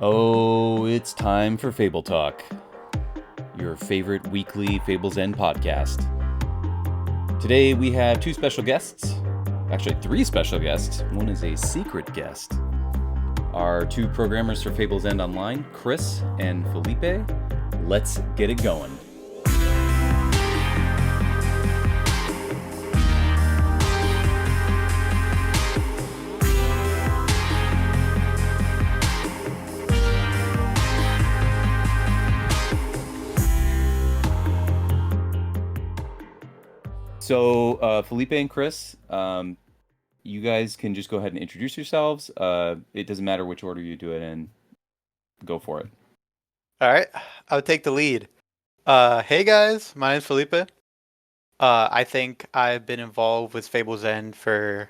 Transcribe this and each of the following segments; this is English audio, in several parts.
Oh, it's time for Fable Talk, your favorite weekly Fables End podcast. Today we have two special guests, actually three special guests. One is a secret guest. Our two programmers for Fables End Online, Chris and Felipe. Let's get it going. So, Felipe and Chris, you guys can just go ahead and introduce yourselves. It doesn't matter which order you do it in. Go for it. All right, I'll take the lead. Hey guys, my name's Felipe. I think I've been involved with Fable's End for,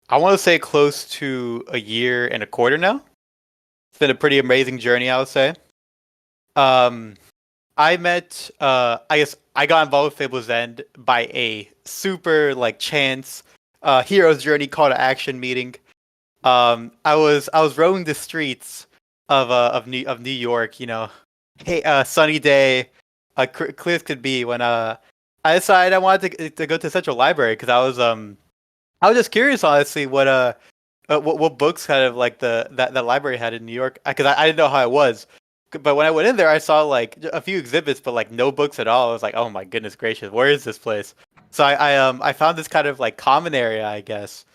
I want to say, close to a year and a quarter now. It's been a pretty amazing journey, I would say. Um, I met, I guess I got involved with Fable's End by a super chance, hero's journey call to action meeting. I was roaming the streets of New York, hey, sunny day, clear as could be, when I decided I wanted to go to the Central Library because I was just curious, honestly, what books kind of like that library had in New York, because I didn't know how it was. But when I went in there, I saw like a few exhibits, but like no books at all. I was like, oh my goodness gracious, where is this place? So I found this kind of like common area, I guess.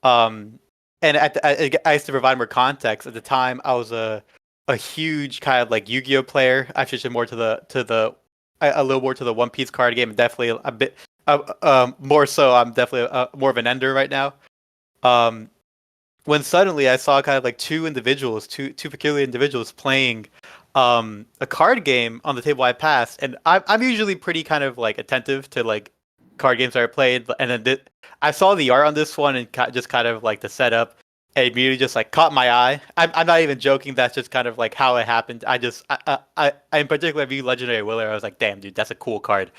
Um, and I used to provide more context. At the time, I was a huge kind of like Yu-Gi-Oh player. I switched more to the a little more to the One Piece card game, and definitely a bit more so. I'm definitely more of an ender right now. Um, when suddenly I saw kind of like two peculiar individuals playing a card game on the table I passed, and I'm usually pretty kind of like attentive to like card games that I played, and then I saw the art on this one and just kind of like the setup. And it immediately just like caught my eye. I'm not even joking. That's just kind of like how it happened. I in particular view Legendary Willer. I was like, damn, dude, that's a cool card.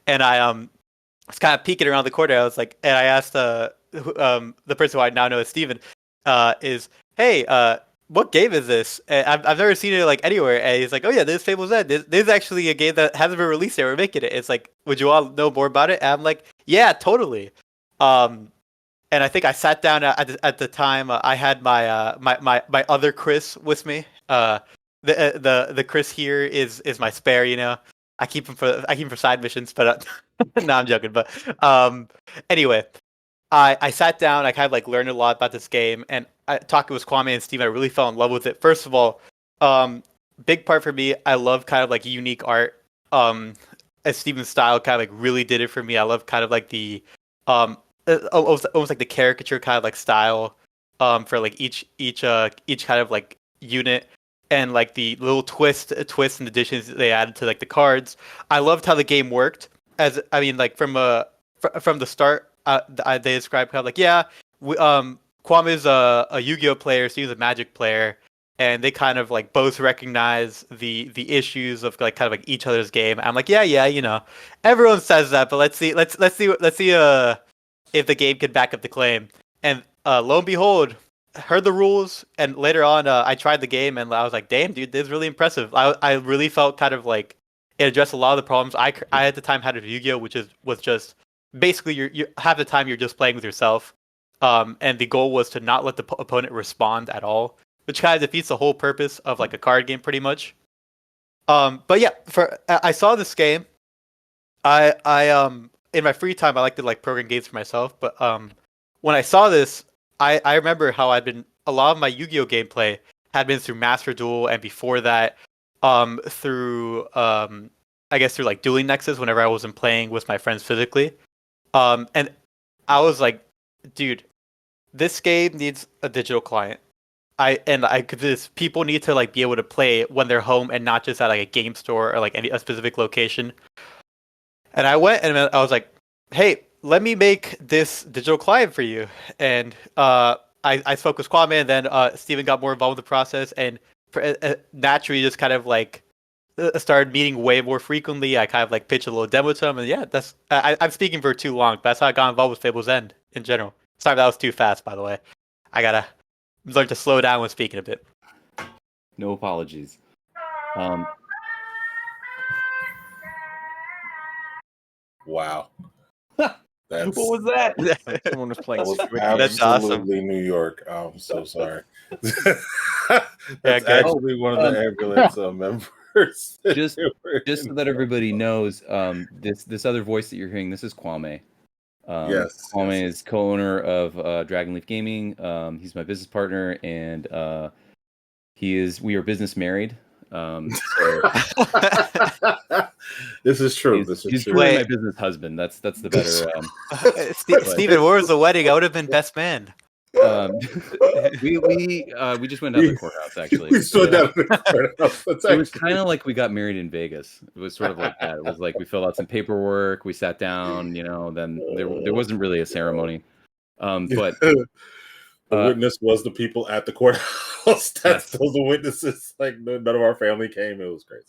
And I was kind of peeking around the corner. I was like, and I asked the person who I now know as Steven, is, hey, what game is this? And I've never seen it like anywhere. And he's like, oh yeah, this is Fable's End. This is actually a game that hasn't been released yet. We're making it. It's like, would you all know more about it? And I'm like, yeah, totally. Um, and I think I sat down at the time. I had my other Chris with me. The Chris here is my spare. I keep him for side missions, but no, I'm joking. But anyway, I sat down. I kind of like learned a lot about this game, and talking with Kwame and Steve, I really fell in love with it. First of all, um, big part for me, I love kind of like unique art. As Steven's style kind of like really did it for me. I love kind of like the um, almost like the caricature kind of like style for like each kind of like unit, and like the little twists and additions they added to like the cards. I loved how the game worked. As I mean, like from the start, they described kind of like, yeah, Kwame is a Yu-Gi-Oh player, Steve's a Magic player, and they kind of like both recognize the issues of like kind of like each other's game. I'm like, yeah, everyone says that, but let's see if the game can back up the claim. And lo and behold, heard the rules, and later on, I tried the game, and I was like, damn, dude, this is really impressive. I really felt kind of like it addressed a lot of the problems I at the time had with Yu-Gi-Oh, was just basically you half the time you're just playing with yourself, and the goal was to not let the opponent respond at all, which kind of defeats the whole purpose of like a card game, pretty much. But yeah, for I saw this game. I in my free time I like to like program games for myself, but when I saw this, I remember how I'd been a lot of my Yu-Gi-Oh gameplay had been through Master Duel, and before that, through I guess through like Dueling Nexus whenever I wasn't playing with my friends physically. And I was like, dude, this game needs a digital client. I could this people need to like be able to play it when they're home and not just at like a game store or like a specific location. And I went and I was like, hey, let me make this digital client for you. And I spoke with Kwame, and then Steven got more involved with the process, and naturally just kind of like started meeting way more frequently. I kind of like pitched a little demo to him, and yeah, I'm speaking for too long, but that's how I got involved with Fable's End in general. Sorry, that was too fast, by the way. I gotta learn to slow down when speaking a bit. No apologies. Wow. What was that? Someone was playing That was Squid Game. That's awesome. absolutely New York. I'm so sorry. Yeah, That's good. actually one of the ambulance members. Just so that everybody knows, this other voice that you're hearing, this is Kwame. Yes. Kwame yes. is co-owner of Dragonleaf Gaming. He's my business partner, and we are business married. So This is true. he's This is truly true. Wait. my business husband. That's the better. Steven, where was the wedding? I would have been best man. We just went down to the courthouse actually. We stood down in the courthouse. It was kind of like we got married in Vegas. It was sort of like that. It was like we filled out some paperwork, we sat down, then there wasn't really a ceremony. But the witness was the people at the courthouse. That's those the witnesses. Like none of our family came. It was crazy.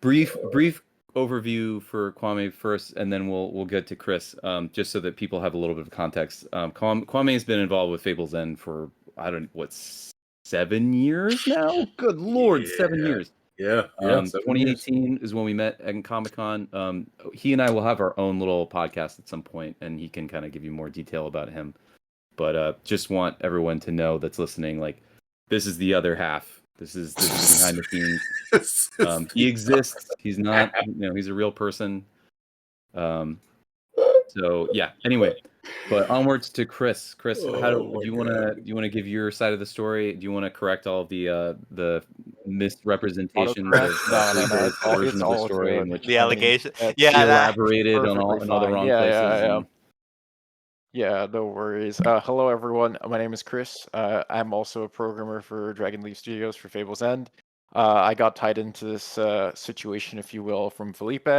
Brief overview for Kwame first, and then we'll get to Chris. Just so that people have a little bit of context. Kwame has been involved with Fable Zen for 7 years now. Good Lord, 7 years. Yeah. 2018 is when we met at Comic-Con. He and I will have our own little podcast at some point, and he can kind of give you more detail about him. But just want everyone to know that's listening, like, this is the other half. This is behind the scenes. He exists. He's not, he's a real person. So yeah. Anyway, but onwards to Chris. Chris, do you want to give your side of the story? Do you want to correct all of the misrepresentations of the version of the story in which the allegation? He elaborated on all the wrong places. Yeah, no worries. Hello, everyone. My name is Chris. I'm also a programmer for Dragonleaf Studios for Fable's End. I got tied into this situation, if you will, from Felipe.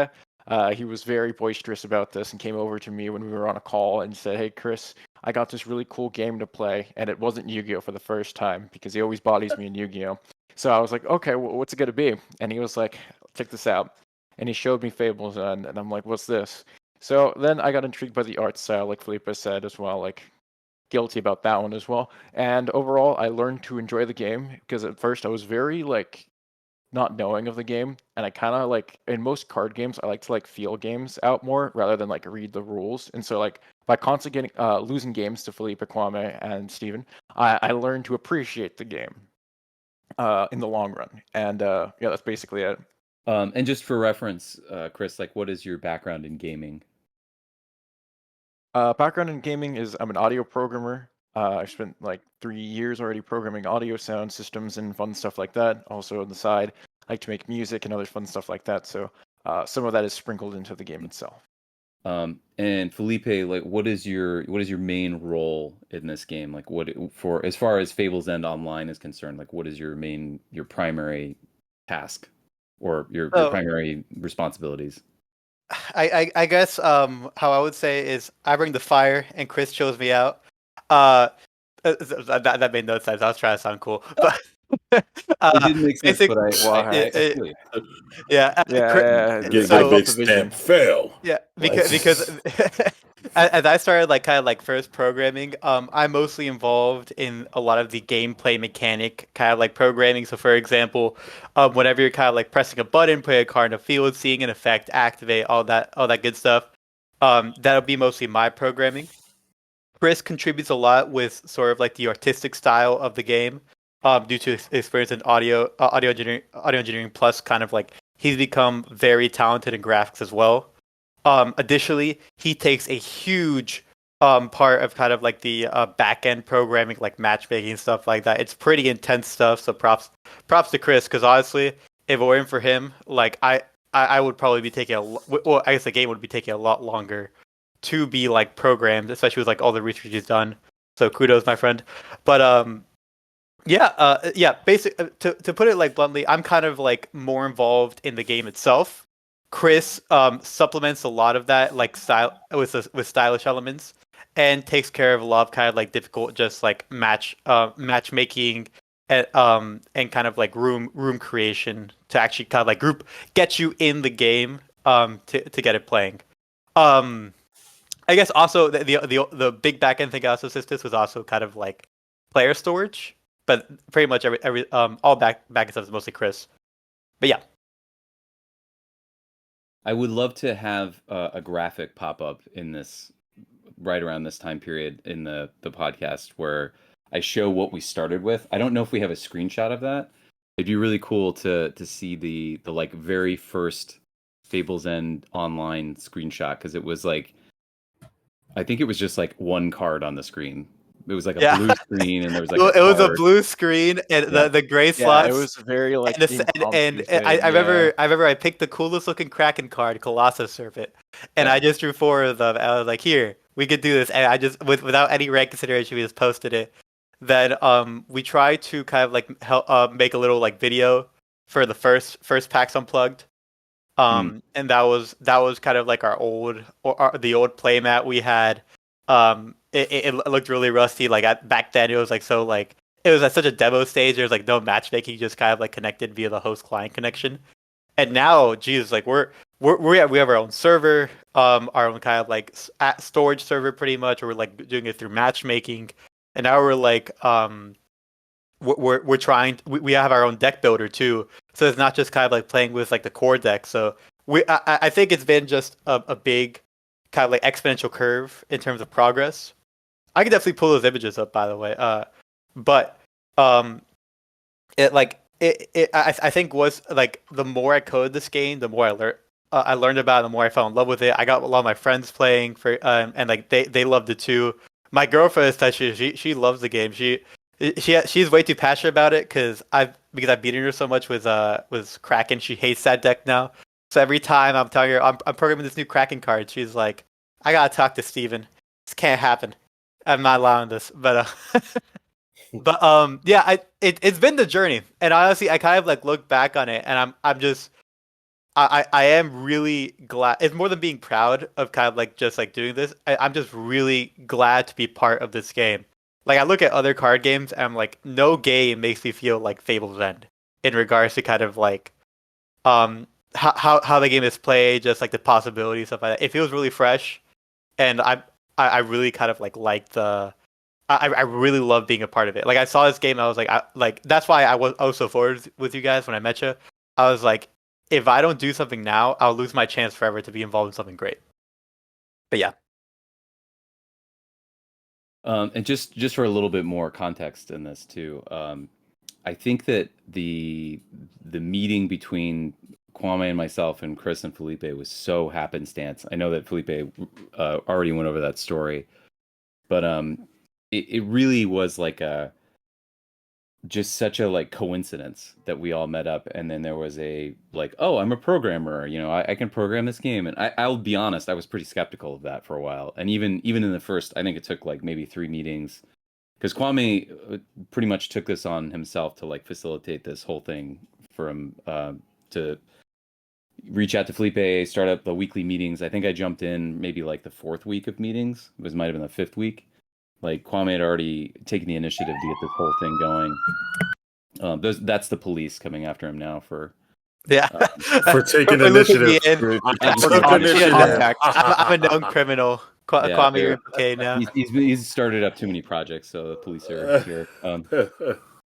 He was very boisterous about this and came over to me when we were on a call and said, "Hey, Chris, I got this really cool game to play." And it wasn't Yu-Gi-Oh! For the first time, because he always bodies me in Yu-Gi-Oh! So I was like, okay, what's it going to be? And he was like, check this out. And he showed me Fable's End, and I'm like, what's this? So then I got intrigued by the art style, like Felipe said as well, like guilty about that one as well. And overall, I learned to enjoy the game because at first I was very like not knowing of the game, and I kind of like in most card games I like to like feel games out more rather than like read the rules. And so like by constantly getting losing games to Felipe, Kwame, and Steven, I learned to appreciate the game in the long run. And yeah, that's basically it. And just for reference, Chris, like, what is your background in gaming? Background in gaming is I'm an audio programmer. I've spent like 3 years already programming audio sound systems and fun stuff like that. Also on the side, I like to make music and other fun stuff like that. So some of that is sprinkled into the game itself. And Felipe, like, what is your main role in this game? Like, for as far as Fable's End Online is concerned, like, what is your primary task or your primary responsibilities? I guess how I would say is I bring the fire and Chris shows me out. That made no sense. I was trying to sound cool, but it didn't make sense. Yeah. Get so, big stamp fail. Yeah, because as I started like kind of like first programming, I'm mostly involved in a lot of the gameplay mechanic kind of like programming. So for example, whenever you're kind of like pressing a button, put a card in a field, seeing an effect, activate all that good stuff, that'll be mostly my programming. Chris contributes a lot with sort of like the artistic style of the game, due to his experience in audio engineering, plus kind of like he's become very talented in graphics as well. Additionally, he takes a huge part of kind of like the back end programming, like matchmaking and stuff like that. It's pretty intense stuff. So props to Chris, because honestly, if it weren't for him, like I would probably be taking I guess the game would be taking a lot longer to be like programmed, especially with like all the research he's done. So kudos, my friend. But basic to put it like bluntly, I'm kind of like more involved in the game itself. Chris supplements a lot of that like style with stylish elements and takes care of a lot of kind of like difficult just like matchmaking and kind of like room creation to actually kind of like get you in the game to get it playing. I guess also the big backend thing I also assisted was also kind of like player storage. but pretty much every all back and stuff is mostly Chris. But yeah. I would love to have a graphic pop up in this right around this time period in the podcast where I show what we started with. I don't know if we have a screenshot of that. It'd be really cool to see the like very first Fables End online screenshot, because it was like, I think it was just like one card on the screen. It was like a blue screen, and there was like it was a card. blue screen and the gray slots. It was very like and I remember I picked the coolest looking Kraken card, Colossus Serpent, and I just drew 4 of them. I was like, here, we could do this, and I just without any rank consideration, we just posted it. Then we tried to kind of like help make a little like video for the first packs unplugged. And that was kind of like our old the old playmat we had. It looked really rusty. Like back then, it was like so like it was at such a demo stage. There was like no matchmaking, just kind of like connected via the host client connection. And now, geez, like we have our own server, our own kind of like storage server, pretty much. Or we're like doing it through matchmaking, and now we're like we're trying. We have our own deck builder too, so it's not just kind of like playing with like the core deck. So I think it's been just a big kind of like exponential curve in terms of progress. I can definitely pull those images up, by the way. But I think was like the more I coded this game, the more I learned about it, the more I fell in love with it. I got a lot of my friends playing for, and like they loved it too. My girlfriend especially, she loves the game. She's way too passionate about it because I've beaten her so much with Kraken. She hates that deck now. So every time I'm telling her I'm programming this new Kraken card, she's like, I gotta talk to Steven. This can't happen. I'm not allowing this. But yeah, it's been the journey. And honestly, I kind of like look back on it, and I am really glad. It's more than being proud of kind of like just like doing this. I'm just really glad to be part of this game. Like I look at other card games, and I'm like, no game makes me feel like Fable's End in regards to kind of like how the game is played, just like the possibilities, stuff like that. It feels really fresh, and I really kind of like the I really love being a part of it. Like I saw this game, I was like that's why I was so forward with you guys when I met you. I was like, if I don't do something now, I'll lose my chance forever to be involved in something great. But yeah. And just for a little bit more context in this too, I think that the meeting between Kwame and myself and Chris and Felipe was so happenstance. I know that Felipe already went over that story, but it really was like just such a like coincidence that we all met up, and then there was a like, oh, I'm a programmer, I can program this game. And I'll be honest, I was pretty skeptical of that for a while. And even in the first, I think it took like maybe 3 meetings, because Kwame pretty much took this on himself to like facilitate this whole thing for him, to reach out to Felipe, start up the weekly meetings. I think I jumped in maybe like the 4th week of meetings. It might have been the 5th week. Like Kwame had already taken the initiative to get this whole thing going. That's the police coming after him now for for taking initiative. I'm a known criminal. Kwame, you're okay now. He's started up too many projects, so the police are here.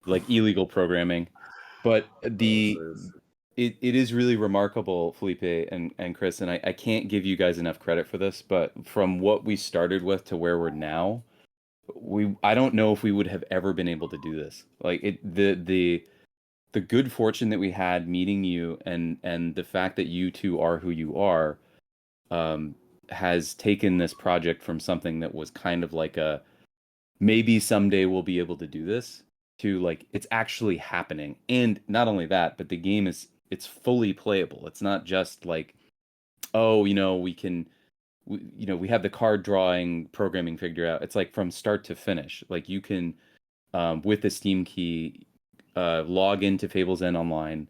Like illegal programming, but it is really remarkable, Felipe and Chris, and I can't give you guys enough credit for this, but from what we started with to where we're now, I don't know if we would have ever been able to do this. Like the good fortune that we had meeting you, and the fact that you two are who you are, has taken this project from something that was kind of like a maybe someday we'll be able to do this, to like it's actually happening. And not only that, but the game it's fully playable. It's not just like, oh, we have the card drawing programming figured out. It's like from start to finish. Like you can, with the Steam key, log into Fables End online,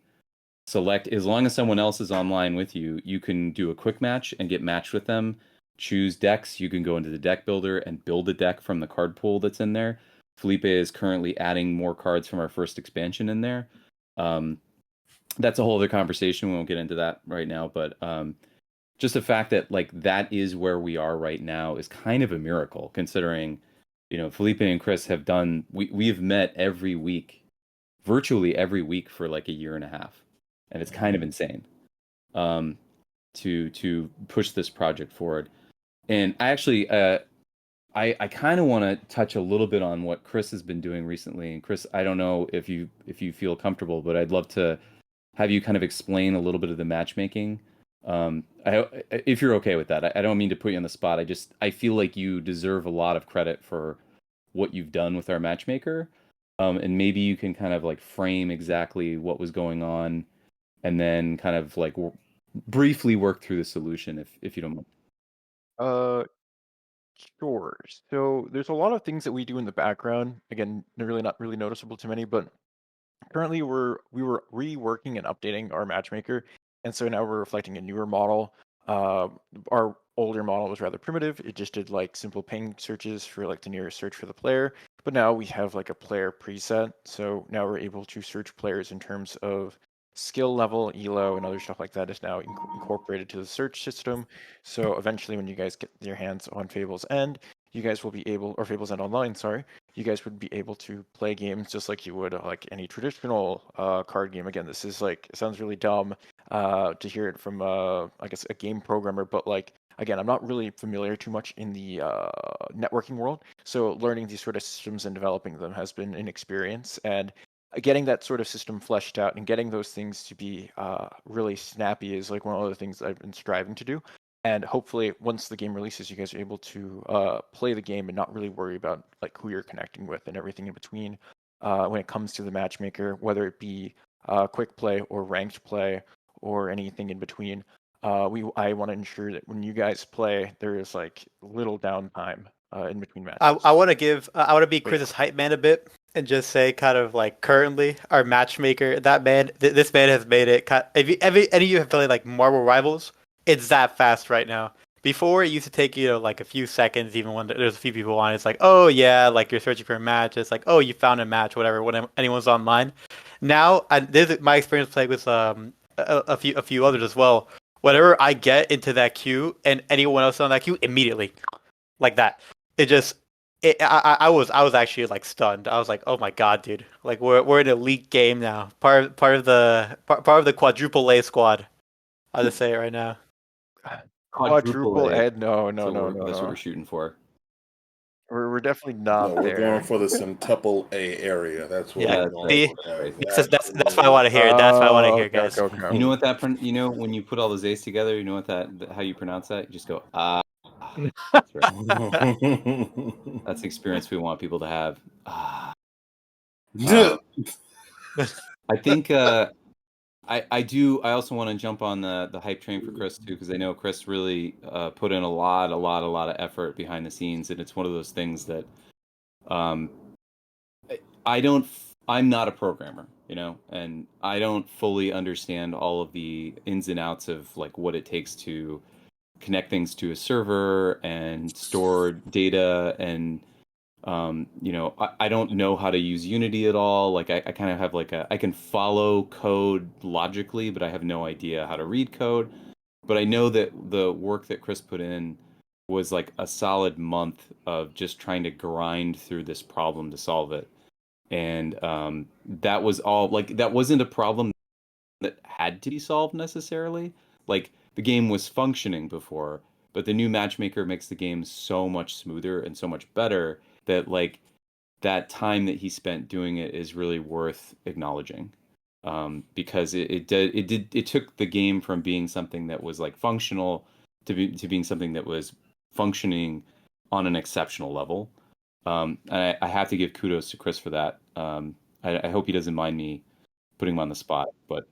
select, as long as someone else is online with you, you can do a quick match and get matched with them. Choose decks. You can go into the deck builder and build a deck from the card pool that's in there. Felipe is currently adding more cards from our first expansion in there. That's a whole other conversation. We won't get into that right now, but just the fact that like that is where we are right now is kind of a miracle, considering Felipe and Chris have done. We've met every week, virtually every week for like a year and a half, and it's kind of insane. To push this project forward, and I actually I kind of want to touch a little bit on what Chris has been doing recently. And Chris, I don't know if you feel comfortable, but I'd love to have you kind of explain a little bit of the matchmaking. If you're okay with that, I don't mean to put you on the spot. I feel like you deserve a lot of credit for what you've done with our matchmaker, and maybe you can kind of like frame exactly what was going on, and then kind of like briefly work through the solution, if you don't mind. Sure. So there's a lot of things that we do in the background. Again, they're really not really noticeable to many, but currently we were reworking and updating our matchmaker, and so now we're reflecting a newer model. Our older model was rather primitive. It just did like simple ping searches for like the nearest search for the player. But now we have like a player preset. So now we're able to search players in terms of skill level, elo, and other stuff like that is now incorporated to the search system. So eventually, when you guys get your hands on Fable's End, you guys will be able, or Fable's End Online, sorry, you guys would be able to play games just like you would like any traditional card game. Again, this is like, it sounds really dumb to hear it from I guess a game programmer, but like again, I'm not really familiar too much in the networking world, so learning these sort of systems and developing them has been an experience, and getting that sort of system fleshed out and getting those things to be really snappy is like one of the things I've been striving to do. And hopefully, once the game releases, you guys are able to play the game and not really worry about like who you're connecting with and everything in between. When it comes to the matchmaker, whether it be quick play or ranked play or anything in between, I want to ensure that when you guys play, there is like little downtime in between matches. I want to be Chris's hype man a bit and just say kind of like currently our matchmaker, that man, this man has made it. If any of you have played like Marvel Rivals, it's that fast right now. Before it used to take like a few seconds, even when there's a few people on. It's like, oh yeah, like you're searching for a match. It's like, oh, you found a match, whatever. When anyone's online, now this is my experience playing with a few others as well. Whenever I get into that queue and anyone else on that queue, immediately, like that, I was actually like stunned. I was like, oh my god, dude! Like we're in an elite game now. Part of the quadruple A squad. I'll just say it right now. Quadruple A. Ed? No. That's what we're shooting for. We're definitely not we're there. going for the centuple A area. That's what we're going for. That's what I want to hear. That's what I want to hear, guys. Okay. You know what that? When you put all those A's together, you know what how you pronounce that? You just go That's right. That's the experience we want people to have. I think I do. I also want to jump on the hype train for Chris too, because I know Chris really put in a lot of effort behind the scenes, and it's one of those things that I'm not a programmer, and I don't fully understand all of the ins and outs of like what it takes to connect things to a server and store data, and I don't know how to use Unity at all. Like I kind of have I can follow code logically, but I have no idea how to read code. But I know that the work that Chris put in was like a solid month of just trying to grind through this problem to solve it. And that was all, like, that wasn't a problem that had to be solved necessarily. Like, the game was functioning before, but the new matchmaker makes the game so much smoother and so much better that, like, that time that he spent doing it is really worth acknowledging. Because it took the game from being something that was like functional to being something that was functioning on an exceptional level. And I have to give kudos to Chris for that. I hope he doesn't mind me putting him on the spot, but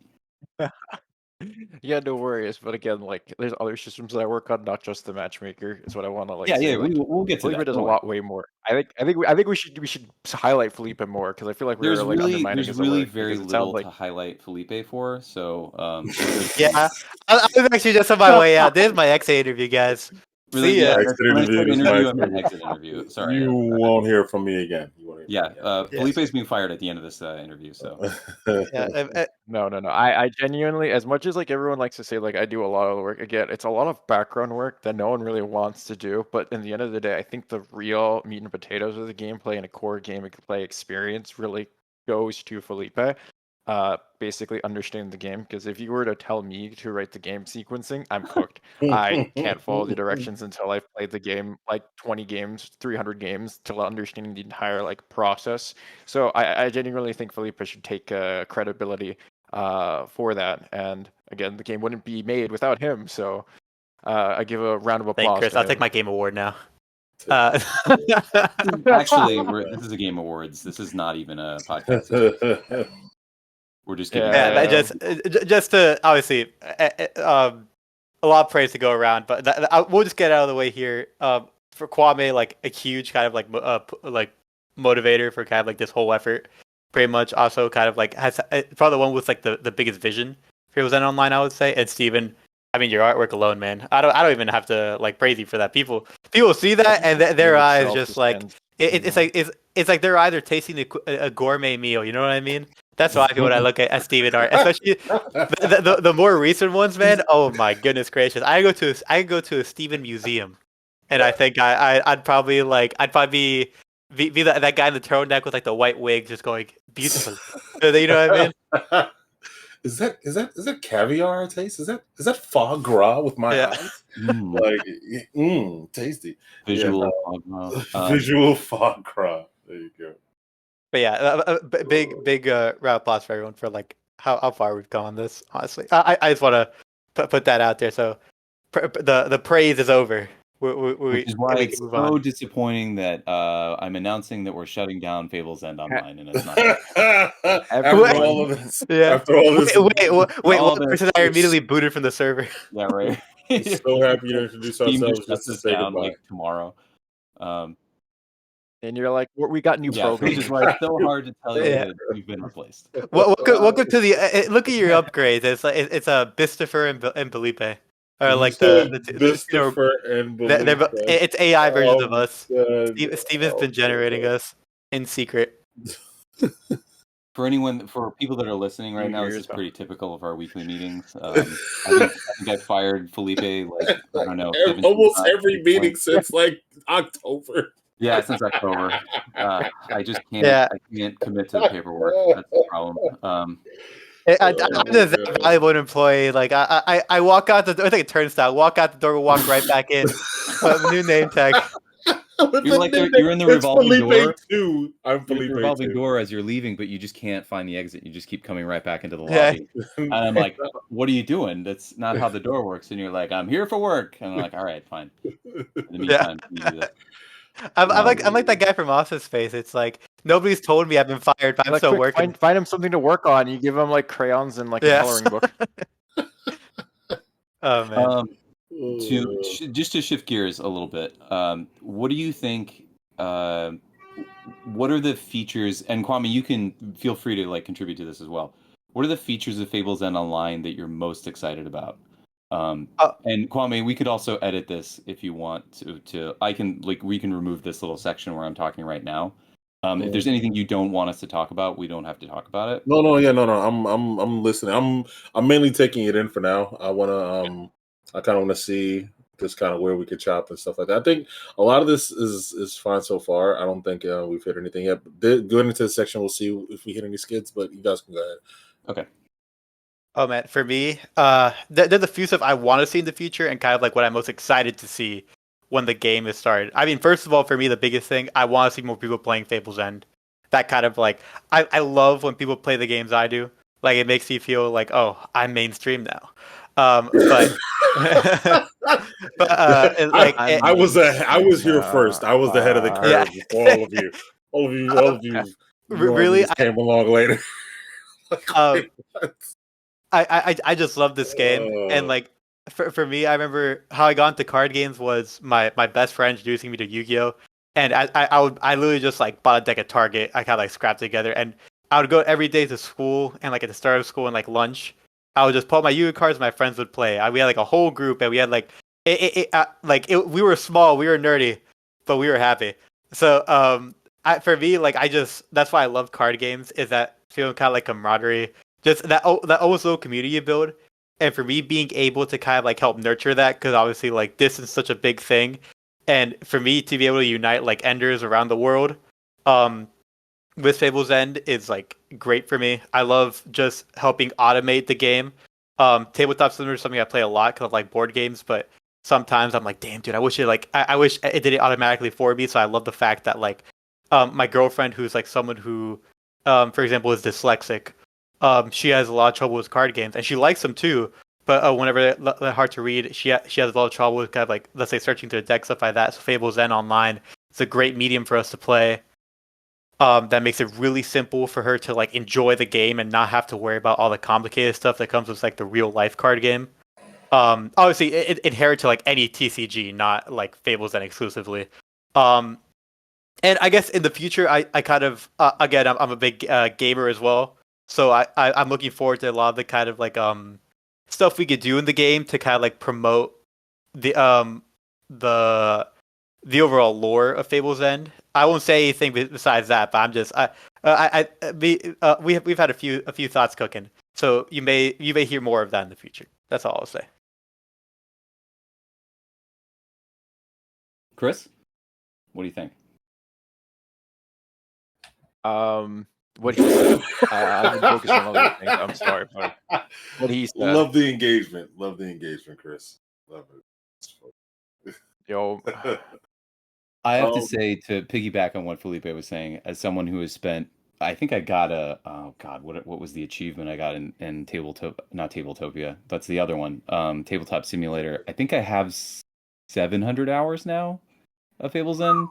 yeah, no worries. But again, like, there's other systems that I work on, not just the matchmaker. Is what I want to yeah, say. Like, we'll get to Felipe that. does a lot way more. I think we should highlight Felipe more, because I feel like we're like undermining his really work, very little to highlight Felipe for. So yeah, I was actually just on my way out. This is my exit interview, guys. Really, See ya. yeah. Exit When I said interview is interview, my I meant exit interview. Sorry. You won't hear from me again. You won't hear Yeah, from me again. Felipe is being fired at the end of this interview. So Yeah, No. I genuinely, as much as like everyone likes to say, like I do a lot of the work. Again, it's a lot of background work that no one really wants to do. But in the end of the day, I think the real meat and potatoes of the gameplay and a core gameplay experience really goes to Felipe. Basically understanding the game. Because if you were to tell me to write the game sequencing, I'm cooked. I can't follow the directions until I've played the game like 20 games, 300 games, till understanding the entire like process. So I genuinely think Felipe should take credibility for that. And again, the game wouldn't be made without him. So I give a round of applause. thank Chris. to I'll him. take my game award now. actually, this is a Game Awards. This is not even a podcast. We're just giving. Yeah, that just to obviously a lot of praise to go around, but we'll just get out of the way here. For Kwame, like a huge kind of like motivator for kind of like this whole effort. Pretty much also kind of like has probably the one with like the biggest vision for Fable Zen Online, I would say. And Steven, I mean your artwork alone, man. I don't even have to like praise you for that. People see that and their eyes just like it's like they're either tasting a gourmet meal. You know what I mean? That's how I feel when I look at Steven art, especially the more recent ones, man. Oh my goodness gracious! I go to a Steven museum, and I think I'd probably be that guy in the turtleneck with like the white wig, just going beautiful. You know what I mean? Is that caviar I taste? Is that foie gras with my eyes? Like, tasty. Visual. Visual foie gras. There you go. But yeah, big round of applause for everyone for like how far we've gone on this. Honestly, I just want to put that out there. So the praise is over. Which is why it's so disappointing that I'm announcing that we're shutting down Fable's End Online, and it's not. After all of this, after all this, wait! One person I immediately booted from the server. Yeah, right. So happy to introduce ourselves just to say down, goodbye. Like tomorrow. And you're like, we got new programs. Which is why it's so hard to tell you that we've been replaced. Welcome to the look at your upgrades. It's like it's a Bistifer and Felipe. Or like Bistifer and Felipe. It's AI versions of us. Steven's been generating us in secret. For people that are listening right now, this is pretty typical of our weekly meetings. I think I fired Felipe like I don't know, almost every meeting since like October. Yeah, since October. I just can't. Yeah. I can't commit to the paperwork. That's the problem. I'm a valuable employee. Like I walk out the door. I think it turnstile. Walk out the door. Walk right back in. New name tag. You're like you're in the revolving door. Too. I'm Felipe. The revolving door as you're leaving, but you just can't find the exit. You just keep coming right back into the lobby. And I'm like, "What are you doing? That's not how the door works." And you're like, "I'm here for work." And I'm like, "All right, fine." In the meantime, you do that. I'm like that guy from Office Space. It's like nobody's told me I've been fired, but I'm still working. Find him something to work on. You give him like crayons and like a coloring book. Oh man. Just to shift gears a little bit, what do you think? What are the features? And Kwame, you can feel free to like contribute to this as well. What are the features of Fable's End Online that you're most excited about? And Kwame, we could also edit this if you want to. We can remove this little section where I'm talking right now. If there's anything you don't want us to talk about, we don't have to talk about it. No. I'm listening. I'm mainly taking it in for now. I kind of want to see just kind of where we could chop and stuff like that. I think a lot of this is fine so far. I don't think we've hit anything yet. But going into the section, we'll see if we hit any skids. But you guys can go ahead. Okay. Oh man, for me, there's a few stuff I want to see in the future, and kind of like what I'm most excited to see when the game is started. I mean, first of all, for me, the biggest thing, I want to see more people playing Fable's End. That kind of like, I love when people play the games I do. Like, it makes me feel like, oh, I'm mainstream now. I was here first. I was the head of the curve before all of you. Really, came along later. I just love this game, and like for me, I remember how I got into card games was my best friend introducing me to Yu-Gi-Oh, and I literally just like bought a deck at Target. I kind of like scrapped together, and I would go every day to school, and like at the start of school and like lunch, I would just pull out my Yu-Gi-Oh cards. My friends would play. We had like a whole group, and we had like we were small, we were nerdy, but we were happy. So for me, like that's why I love card games, is that feeling kind of like camaraderie, just that almost little community you build. And for me, being able to kind of like help nurture that, because obviously like this is such a big thing, and for me to be able to unite like enders around the world, with Fable's End is like great for me. I love just helping automate the game. Tabletop Simulator is something I play a lot because I like board games, but sometimes I'm like, damn, dude, I wish I wish it did it automatically for me. So I love the fact that like, my girlfriend, who's like someone who, for example, is dyslexic, she has a lot of trouble with card games, and she likes them too. But whenever they're hard to read, she has a lot of trouble with kind of like, let's say, searching through the deck, stuff like that. So Fable's End online, it's a great medium for us to play. That makes it really simple for her to like enjoy the game and not have to worry about all the complicated stuff that comes with like the real life card game. Obviously, it inherent to like any TCG, not like Fables End exclusively. And I guess in the future, I kind of again, I'm a big gamer as well, so I'm looking forward to a lot of the kind of like stuff we could do in the game to kind of like promote the the the overall lore of Fable's End. I won't say anything besides that, but I'm just we've had a few thoughts cooking, so you may hear more of that in the future. That's all I'll say. Chris, what do you think? What he said. I've been focused on other things. I'm sorry, but what he said. Love the engagement, Chris. Love it. Yo, I have to say, to piggyback on what Felipe was saying, as someone who has spent, I think I got what was the achievement I got in not Tabletopia, that's the other one, Tabletop Simulator. I think I have 700 hours now of Fable's End,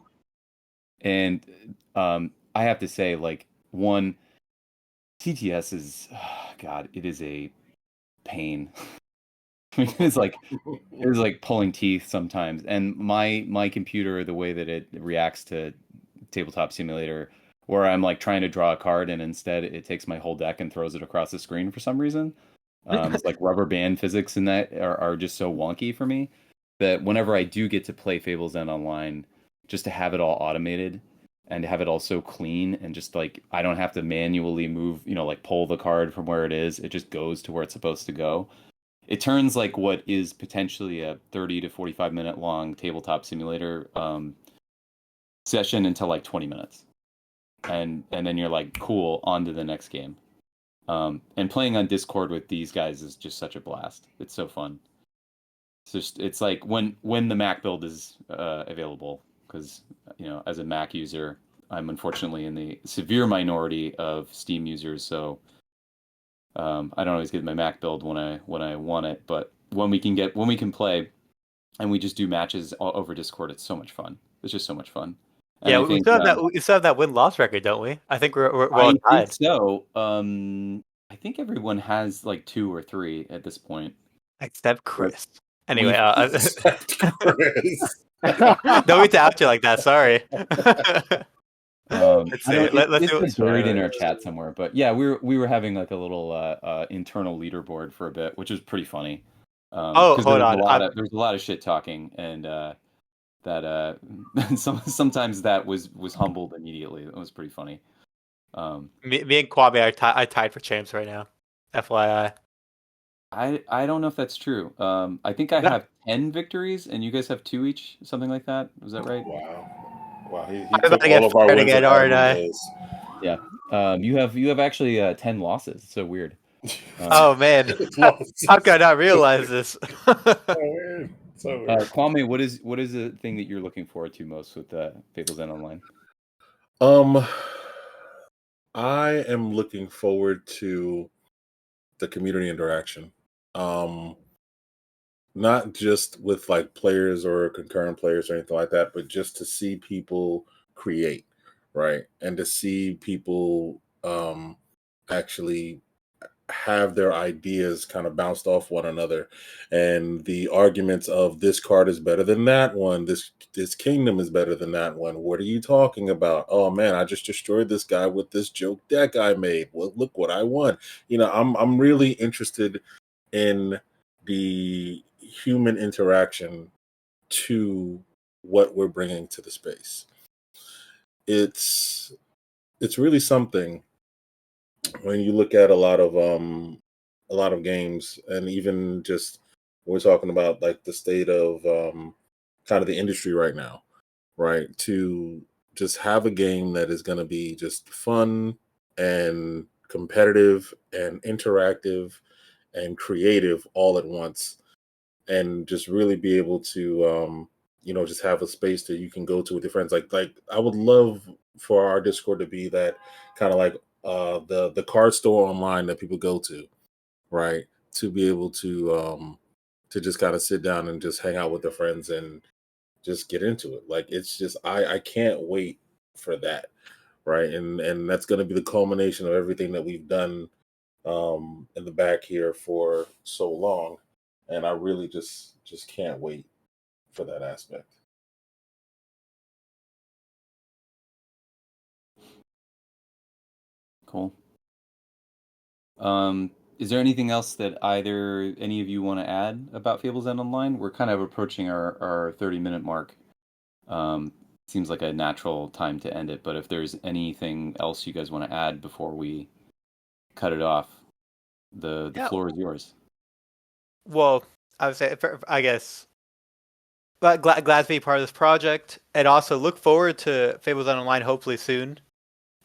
and I have to say, like, one, TTS is, it is a pain. I mean, it's like pulling teeth sometimes, and my computer, the way that it reacts to Tabletop Simulator, where I'm like trying to draw a card and instead it takes my whole deck and throws it across the screen for some reason. It's like rubber band physics in that are just so wonky for me that whenever I do get to play Fable's End online, just to have it all automated and to have it all so clean, and just like I don't have to manually move, like pull the card from where it is, it just goes to where it's supposed to go. It turns like what is potentially a 30 to 45 minute long Tabletop Simulator session into like 20 minutes. And then you're like, cool, on to the next game. And playing on Discord with these guys is just such a blast. It's so fun. It's like when the Mac build is available, because as a Mac user, I'm unfortunately in the severe minority of Steam users, so I don't always get my Mac build when I want it, but when we can play and we just do matches all over Discord, it's so much fun. It's just so much fun. And Yeah, we still have that win-loss record, don't we? I think we're all tied. Think so. I think everyone has like 2 or 3 at this point, Except Chris. Anyway, Chris. don't need to out you like that. Sorry. Let's see. Let's do it's buried in our chat somewhere, but yeah, we were having like a little internal leaderboard for a bit, which was pretty funny. Hold on. There's a lot of shit talking, and that sometimes that was humbled immediately. It was pretty funny. Me and Kwame are tied for champs right now. FYI. I don't know if that's true. I think I have 10 victories, and you guys have 2 each, something like that. Was that right? Wow. He I'm took about to get all of our fired wins again, aren't I? Yeah. You have actually 10 losses. It's so weird. Oh man, how could I not realize this? So weird. Kwame, what is the thing that you're looking forward to most with Fable's End Online? I am looking forward to the community interaction. Not just with like players or concurrent players or anything like that, but just to see people create, right? And to see people actually have their ideas kind of bounced off one another, and the arguments of this card is better than that one, this kingdom is better than that one, what are you talking about? Oh man, I just destroyed this guy with this joke deck I made. Well, look what I won. I'm really interested in the human interaction to what we're bringing to the space. It's really something when you look at a lot of games, and even just we're talking about like the state of kind of the industry right now, right? To just have a game that is going to be just fun and competitive and interactive and creative all at once, and just really be able to just have a space that you can go to with your friends. Like I would love for our Discord to be that kind of like the card store online that people go to, right? To be able to just kind of sit down and just hang out with their friends and just get into it. Like it's just I can't wait for that, right? And that's going to be the culmination of everything that we've done in the back here for so long, and I really just can't wait for that aspect. Cool. Is there anything else that any of you want to add about Fables End Online? We're kind of approaching our 30-minute mark. Seems like a natural time to end it, but if there's anything else you guys want to add before we cut it off, the floor is yours. Well, I would say, I guess, glad to be part of this project, and also look forward to Fables End Online hopefully soon.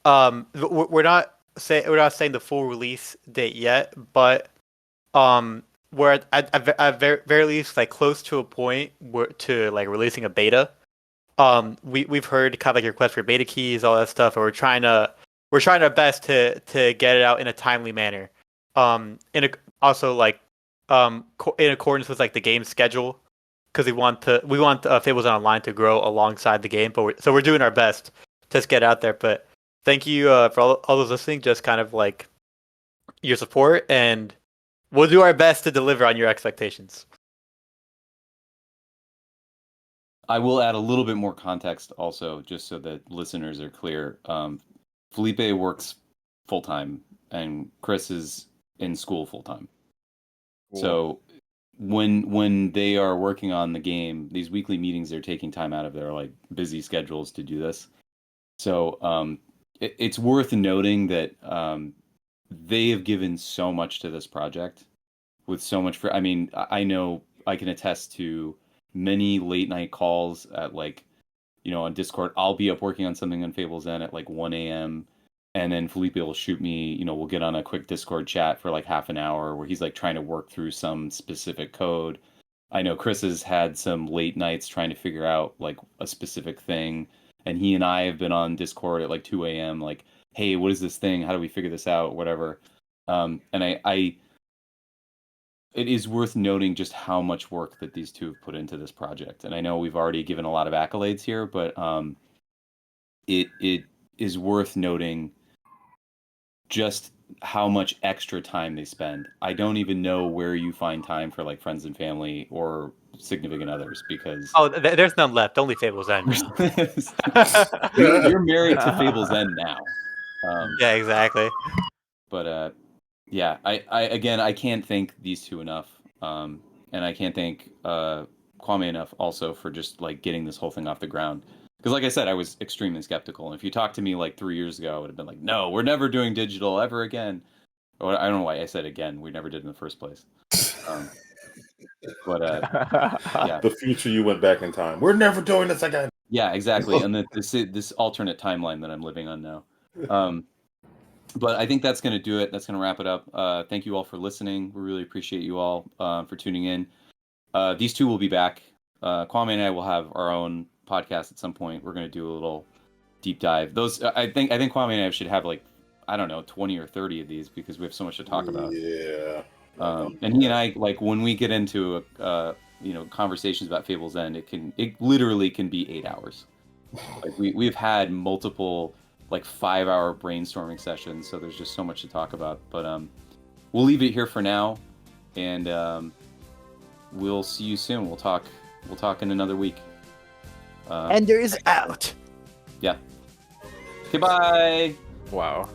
We're not saying the full release date yet, but we're at very least like close to a point to like releasing a beta. We've heard kind of like your request for beta keys, all that stuff, and we're trying our best to get it out in a timely manner. In accordance with like the game schedule, because we want Fables Online to grow alongside the game. But we're doing our best to just get out there. But thank you for all those listening. Just kind of like your support, and we'll do our best to deliver on your expectations. I will add a little bit more context also, just so that listeners are clear. Felipe works full time, and Chris is in school full time. Cool. So when they are working on the game, these weekly meetings, they're taking time out of their like busy schedules to do this. So it's worth noting that they have given so much to this project with so much. I know I can attest to many late night calls at on Discord. I'll be up working on something on Fables End at like 1 a.m. And then Felipe will shoot me, we'll get on a quick Discord chat for like half an hour where he's like trying to work through some specific code. I know Chris has had some late nights trying to figure out like a specific thing. And he and I have been on Discord at like 2 a.m. like, hey, what is this thing? How do we figure this out? Whatever. And it is worth noting just how much work that these two have put into this project. And I know we've already given a lot of accolades here, but it is worth noting just how much extra time they spend. I don't even know where you find time for like friends and family or significant others, because there's none left. Only Fables End. you're married to Fables End now. Yeah, exactly. But yeah, I can't thank these two enough, and I can't thank Kwame enough also for just like getting this whole thing off the ground. Because like I said, I was extremely skeptical. And if you talked to me like 3 years ago, I would have been like, no, we're never doing digital ever again. Or I don't know why I said again. We never did in the first place. Yeah. The future, you went back in time. We're never doing this again. Yeah, exactly. And this alternate timeline that I'm living on now. But I think that's going to do it. That's going to wrap it up. Thank you all for listening. We really appreciate you all for tuning in. These two will be back. Kwame and I will have our own podcast at some point. We're going to do a little deep dive. Those I think Kwame and I should have like, I don't know, 20 or 30 of these, because we have so much to talk about. Yeah. And he and I, like, when we get into conversations about Fable's End, it literally can be 8 hours. Like we've had multiple like 5-hour brainstorming sessions, so there's just so much to talk about. But we'll leave it here for now, and we'll see you soon. We'll talk in another week. Ender is out. Yeah. Okay, bye. Wow.